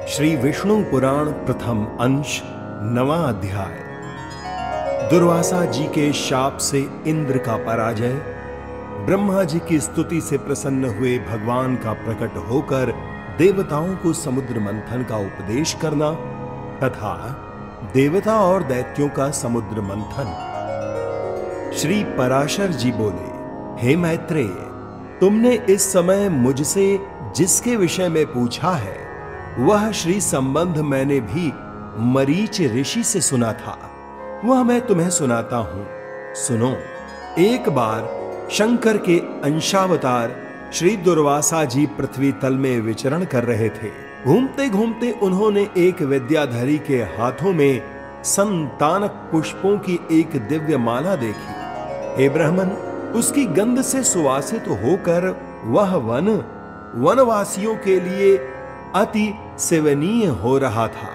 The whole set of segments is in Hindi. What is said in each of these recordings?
श्री विष्णु पुराण प्रथम अंश 9वां अध्याय। दुर्वासा जी के शाप से इंद्र का पराजय। ब्रह्मा जी की स्तुति से प्रसन्न हुए भगवान का प्रकट होकर देवताओं को समुद्र मंथन का उपदेश करना तथा देवता और दैत्यों का समुद्र मंथन। श्री पराशर जी बोले, हे मैत्रेय, तुमने इस समय मुझसे जिसके विषय में पूछा है वह श्री संबंध मैंने भी मरीच ऋषि से सुना था। वह मैं तुम्हें सुनाता हूं, सुनो। एक बार शंकर के अंशावतार श्री दुर्वासा जी पृथ्वी तल में विचरण कर रहे थे। घूमते घूमते उन्होंने एक विद्याधरी के हाथों में संतानक पुष्पों की एक दिव्य माला देखी। हे ब्राह्मण, उसकी गंध से सुवासित होकर वह वनवासियों के लिए अति सेवनीय हो रहा था।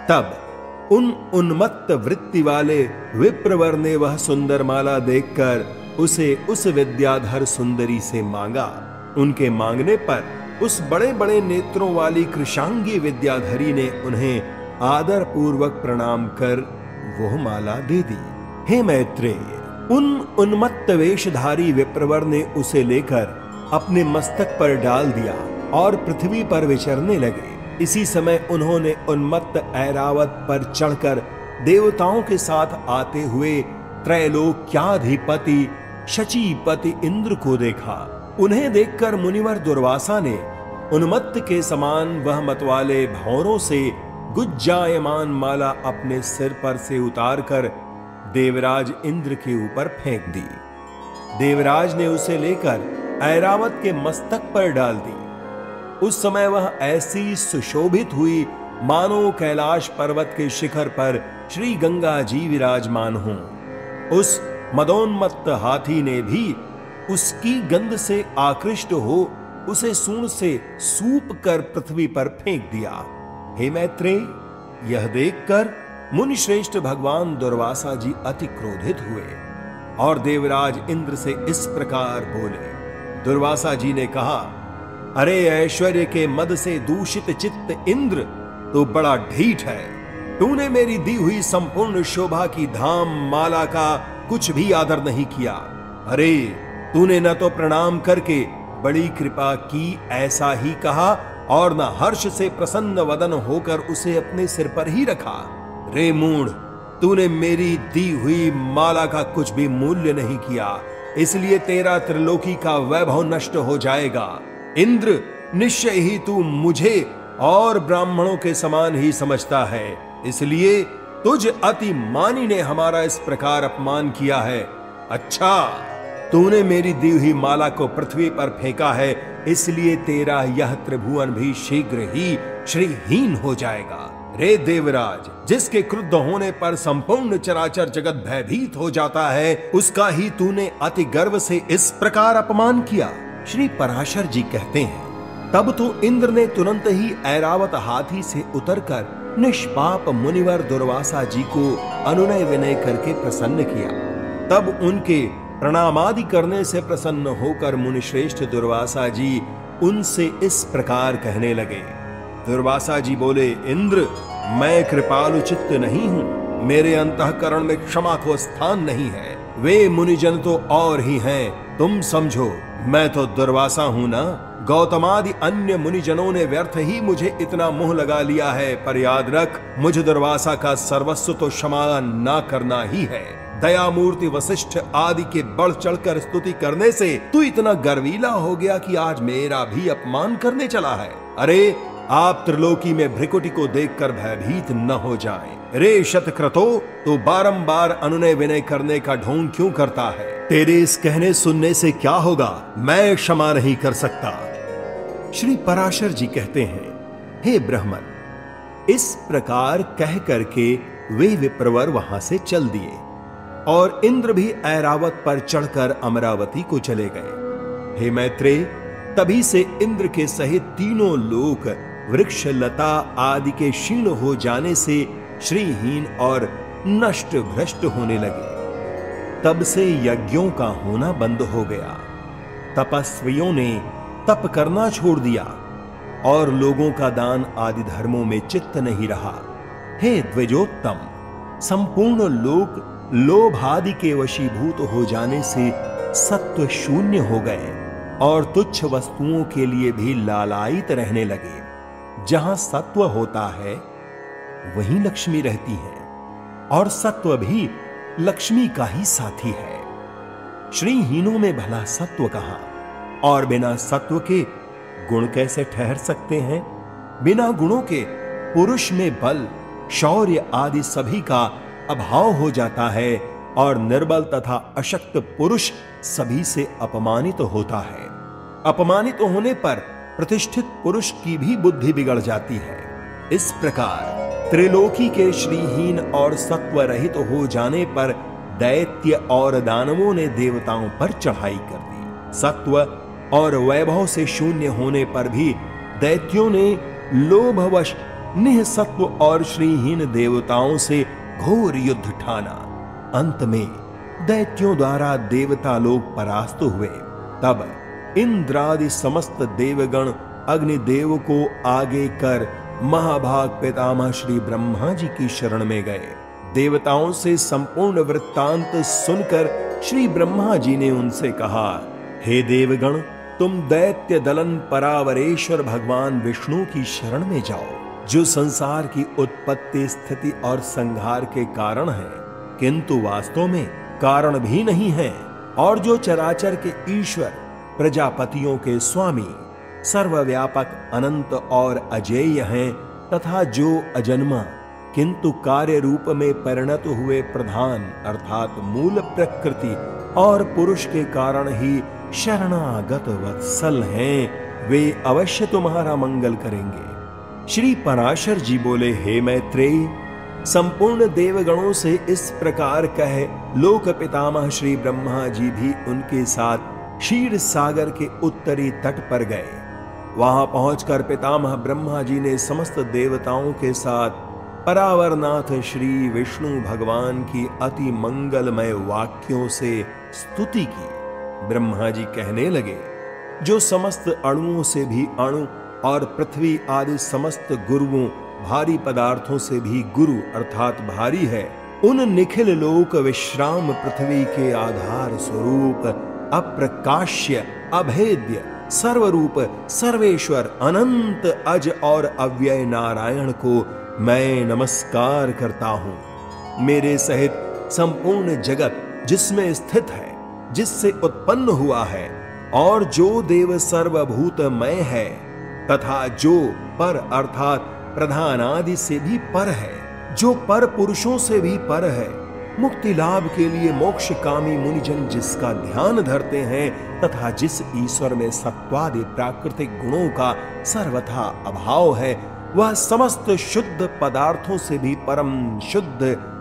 तब उन उन्मत्त वृत्ति वाले विप्रवर ने वह सुंदर माला देखकर उसे उस विद्याधर सुंदरी से मांगा। उनके मांगने पर उस बड़े बड़े नेत्रों वाली कृशांगी विद्याधरी ने उन्हें आदर पूर्वक प्रणाम कर वो माला दे दी। हे मैत्रेय, उन उन्मत्त वेशधारी विप्रवर ने उसे लेकर अपने मस्तक पर डाल दिया और पृथ्वी पर विचरने लगे। इसी समय उन्होंने उन्मत्त ऐरावत पर चढ़कर देवताओं के साथ आते हुए त्रैलोक्याधिपति शचीपति इंद्र को देखा। उन्हें देखकर मुनिवर दुर्वासा ने उन्मत्त के समान वह मतवाले भौरों से गुज्जायमान माला अपने सिर पर से उतारकर देवराज इंद्र के ऊपर फेंक दी। देवराज ने उसे लेकर ऐरावत के मस्तक पर डाल दी। उस समय वह ऐसी सुशोभित हुई मानो कैलाश पर्वत के शिखर पर श्री गंगा जी विराजमान हों। उस मदोन्मत्त हाथी ने भी उसकी गंध से आकृष्ट हो उसे सूंड से सूप कर पृथ्वी पर फेंक दिया। हे मैत्रेय, यह देखकर मुनि श्रेष्ठ भगवान दुर्वासा जी अति क्रोधित हुए और देवराज इंद्र से इस प्रकार बोले। दुर्वासा जी ने कहा, अरे ऐश्वर्य के मद से दूषित चित्त इंद्र, तो बड़ा ढीठ है। तूने मेरी दी हुई संपूर्ण शोभा की धाम माला का कुछ भी आदर नहीं किया। अरे तूने न तो प्रणाम करके बड़ी कृपा की ऐसा ही कहा और न हर्ष से प्रसन्न वदन होकर उसे अपने सिर पर ही रखा। रे मूढ़, तूने मेरी दी हुई माला का कुछ भी मूल्य नहीं किया, इसलिए तेरा त्रिलोकी का वैभव नष्ट हो जाएगा। इंद्र, निश्चय ही तू मुझे और ब्राह्मणों के समान ही समझता है, इसलिए तुझ अति मानी ने हमारा इस प्रकार अपमान किया है। अच्छा, तूने मेरी दी हुई माला को पृथ्वी पर फेंका है, इसलिए तेरा यह त्रिभुवन भी शीघ्र ही श्रीहीन हो जाएगा। रे देवराज, जिसके क्रुद्ध होने पर संपूर्ण चराचर जगत भयभीत हो जाता है, उसका ही तूने अति गर्व से इस प्रकार अपमान किया। श्री पराशर जी कहते हैं, तब तो इंद्र ने तुरंत ही ऐरावत हाथी से उतरकर निष्पाप मुनिवर दुर्वासा जी को अनुनय विनय करके प्रसन्न किया। तब उनके प्रणामादि करने से प्रसन्न होकर मुनिश्रेष्ठ दुर्वासा जी उनसे इस प्रकार कहने लगे। दुर्वासा जी बोले, इंद्र, मैं कृपालु चित्त नहीं हूं, मेरे अंतःकरण में क्षमा को स्थान नहीं है। वे मुनिजन तो और ही हैं, तुम समझो, मैं तो दुर्वासा हूं ना। गौतमादि अन्य मुनिजनों ने व्यर्थ ही मुझे इतना मोह लगा लिया है, पर याद रख, मुझ दुर्वासा का सर्वस्व तो क्षमा ना करना ही है। दया मूर्ति वशिष्ठ आदि के बढ़ चढ़कर स्तुति करने से तू इतना गर्वीला हो गया कि आज मेरा भी अपमान करने चला है। अरे आप त्रिलोकी में भृकुटी को देखकर भयभीत न हो जाएं। रे शतक्रतो, तो बारंबार अनुनय विनय करने का ढोंग क्यों करता है? तेरे इस कहने सुनने से क्या होगा? मैं क्षमा नहीं कर सकता। श्री पराशर जी कहते हैं, हे ब्राह्मण, इस प्रकार कह करके वे विप्रवर वहां से चल दिए और इंद्र भी ऐरावत पर चढ़कर अमरावती को चले गए। हे मैत्रेय, तभी से इंद्र के सहित तीनों लोक वृक्ष लता आदि के क्षीण हो जाने से श्रीहीन और नष्ट भ्रष्ट होने लगे। तब से यज्ञों का होना बंद हो गया। तपस्वियों ने तप करना छोड़ दिया और लोगों का दान आदि धर्मों में चित्त नहीं रहा। हे द्विजोत्तम, संपूर्ण लोक लोभ आदि के वशीभूत हो जाने से सत्व शून्य हो गए और तुच्छ वस्तुओं के लिए भी लालायित रहने लगे। जहां सत्व होता है वहीं लक्ष्मी रहती है और सत्व भी लक्ष्मी का ही साथी है। श्रीहीनों में भला सत्व कहां, और बिना सत्व के गुण कैसे ठहर सकते हैं। बिना गुणों के पुरुष में बल, शौर्य आदि सभी का अभाव हो जाता है और निर्बल तथा अशक्त पुरुष सभी से अपमानित होता है। अपमानित होने पर प्रतिष्ठित पुरुष की भी बुद्धि बिगड़ जाती है। इस प्रकार त्रिलोकी के श्रीहीन और सत्व रहित हो जाने पर दैत्य और दानवों ने देवताओं पर चढ़ाई कर दी। सत्व और वैभव से शून्य होने पर भी दैत्यों ने लोभवश निःसत्व और श्रीहीन देवताओं से घोर युद्ध ठाना। अंत में दैत्यों द्वारा देवता लोग परास्त हुए। तब इंद्रादि समस्त देवगण अग्निदेव को आगे कर महाभाग पितामह श्री ब्रह्मा जी की शरण में गए। देवताओं से संपूर्ण वृत्तांत सुनकर श्री ब्रह्मा जी ने उनसे कहा, हे देवगण, तुम दैत्य दलन परावरेश्वर भगवान विष्णु की शरण में जाओ, जो संसार की उत्पत्ति, स्थिति और संहार के कारण है, किंतु वास्तव में कारण भी नहीं है, और जो चराचर के ईश्वर, प्रजापतियों के स्वामी, सर्वव्यापक, अनंत और अजेय हैं, तथा जो अजन्मा किंतु कार्य रूप में परिणत हुए प्रधान अर्थात मूल प्रकृति और पुरुष के कारण ही शरणागत वत्सल हैं, वे अवश्य तुम्हारा मंगल करेंगे। श्री पराशर जी बोले, हे मैत्रेयी, संपूर्ण देवगणों से इस प्रकार कह लोक पितामह श्री ब्रह्मा जी भी उनके साथ क्षीर सागर के उत्तरी तट पर गए। वहां पहुंचकर पितामह ब्रह्मा जी ने समस्त देवताओं के साथ परावरनाथ श्री विष्णु भगवान की अति मंगलमय वाक्यों से स्तुति की। ब्रह्मा जी कहने लगे, जो समस्त अणुओं से भी अणु और पृथ्वी आदि समस्त गुरुओं, भारी पदार्थों से भी गुरु अर्थात भारी है, उन निखिल लोक विश्राम पृथ्वी के आधार स्वरूप अप्रकाश्य, अभेद्य, सर्वरूप, सर्वेश्वर, अनंत, अज और अव्यय नारायण को मैं नमस्कार करता हूं। मेरे सहित संपूर्ण जगत जिसमें स्थित है, जिससे उत्पन्न हुआ है, और जो देव सर्वभूतमय है, तथा जो पर अर्थात प्रधान आदि से भी पर है, जो पर पुरुषों से भी पर है, मुक्ति लाभ के लिए मोक्ष कामी मुनिजन जिसका ध्यान धरते हैं, तथा जिस ईश्वर में सत्वादि प्राकृतिक गुणों का सर्वथा अभाव है, वह समस्त शुद्ध पदार्थों से भी परम शुद्ध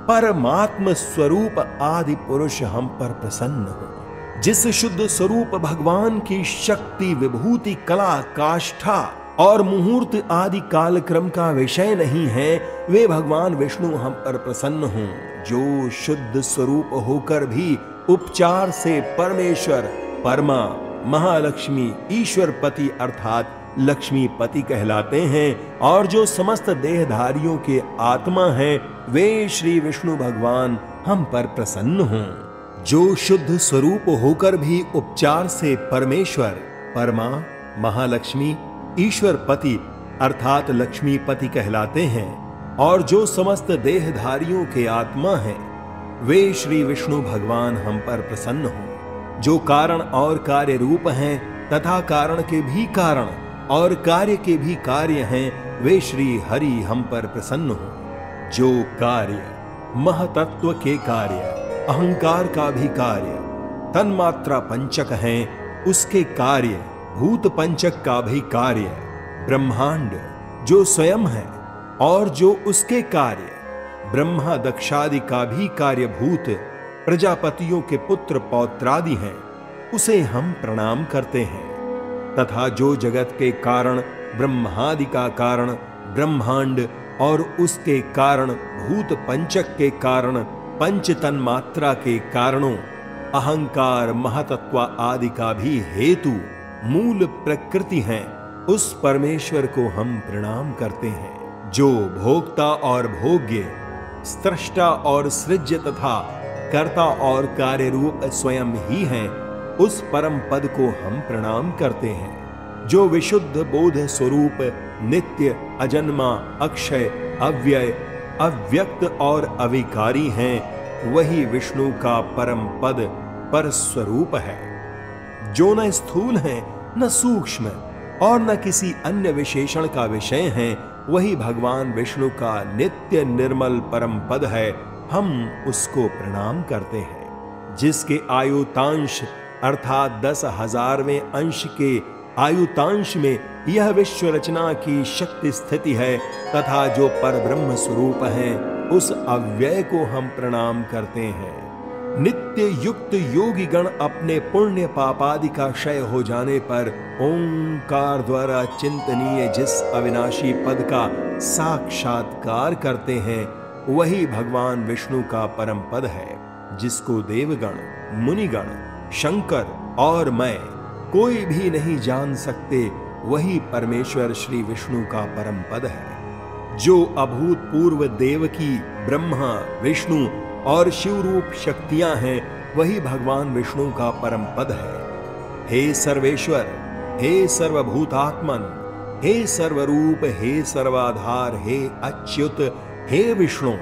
परमात्म स्वरूप आदि पुरुष हम पर प्रसन्न हो। जिस शुद्ध स्वरूप भगवान की शक्ति, विभूति, कला, काष्ठा और मुहूर्त आदि कालक्रम का विषय नहीं है, वे भगवान विष्णु हम पर प्रसन्न हों। जो शुद्ध स्वरूप होकर भी उपचार से परमेश्वर, परमा, महालक्ष्मी, ईश्वरपति अर्थात लक्ष्मीपति कहलाते हैं, और जो समस्त देहधारियों के आत्मा हैं, वे श्री विष्णु भगवान हम पर प्रसन्न हों। जो शुद्ध स्वरूप होकर भी उपचार से परमेश्वर, परमा, महालक्ष्मी, ईश्वरपति अर्थात लक्ष्मीपति कहलाते हैं, और जो समस्त देहधारियों के आत्मा हैं, वे श्री विष्णु भगवान हम पर प्रसन्न हों। जो कारण और कार्य रूप हैं, तथा कारण के भी कारण और कार्य के भी कार्य हैं, वे श्री हरि हम पर प्रसन्न हों। जो कार्य महतत्व के कार्य, अहंकार का भी कार्य, तन्मात्रा पंचक हैं, उसके कार्य भूत पंचक का भी कार्य, ब्रह्मांड जो स्वयं है और जो उसके कार्य, ब्रह्मा दक्षादि का भी कार्यभूत, प्रजापतियों के पुत्र पौत्रादि हैं, उसे हम प्रणाम करते हैं। तथा जो जगत के कारण, ब्रह्मादि का कारण, ब्रह्मांड और उसके कारण, भूत पंचक के कारण, पंच तन्मात्रा के कारणों, अहंकार, महतत्व आदि का भी हेतु, मूल प्रकृति हैं, उस परमेश्वर को हम प्रणाम करते हैं जो भोक्ता और भोग्य, स्रष्टा और सृज्य तथा कर्ता और कार्य रूप स्वयं ही हैं। उस परम पद को हम प्रणाम करते हैं जो विशुद्ध बोध स्वरूप, नित्य, अजन्मा, अक्षय, अव्यय, अव्यक्त और अविकारी हैं। वही विष्णु का परम पद पर स्वरूप है जो न स्थूल है, न सूक्ष्म और न किसी अन्य विशेषण का विषय है। वही भगवान विष्णु का नित्य निर्मल परम पद है। हम उसको प्रणाम करते हैं जिसके आयुतांश अर्थात 10,000वें अंश के आयुतांश में यह विश्व रचना की शक्ति स्थिति है तथा जो पर ब्रह्म स्वरूप है उस अव्यय को हम प्रणाम करते हैं। नित्य युक्त योगी गण अपने पुण्य पापादि का क्षय हो जाने पर ओंकार द्वारा चिंतनीय जिस अविनाशी पद का साक्षात्कार करते हैं वही भगवान विष्णु का परम पद है जिसको देवगण, मुनिगण, शंकर और मैं कोई भी नहीं जान सकते। वही परमेश्वर श्री विष्णु का परम पद है जो अभूतपूर्व देव की, ब्रह्मा, विष्णु और शिव रूप शक्तियां हैं। वही भगवान विष्णु का परम पद है। हे सर्वेश्वर, हे सर्वभूतात्मन, हे सर्वरूप, हे सर्वाधार, हे अच्युत, हे विष्णु,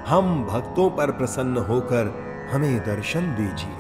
हम भक्तों पर प्रसन्न होकर हमें दर्शन दीजिए।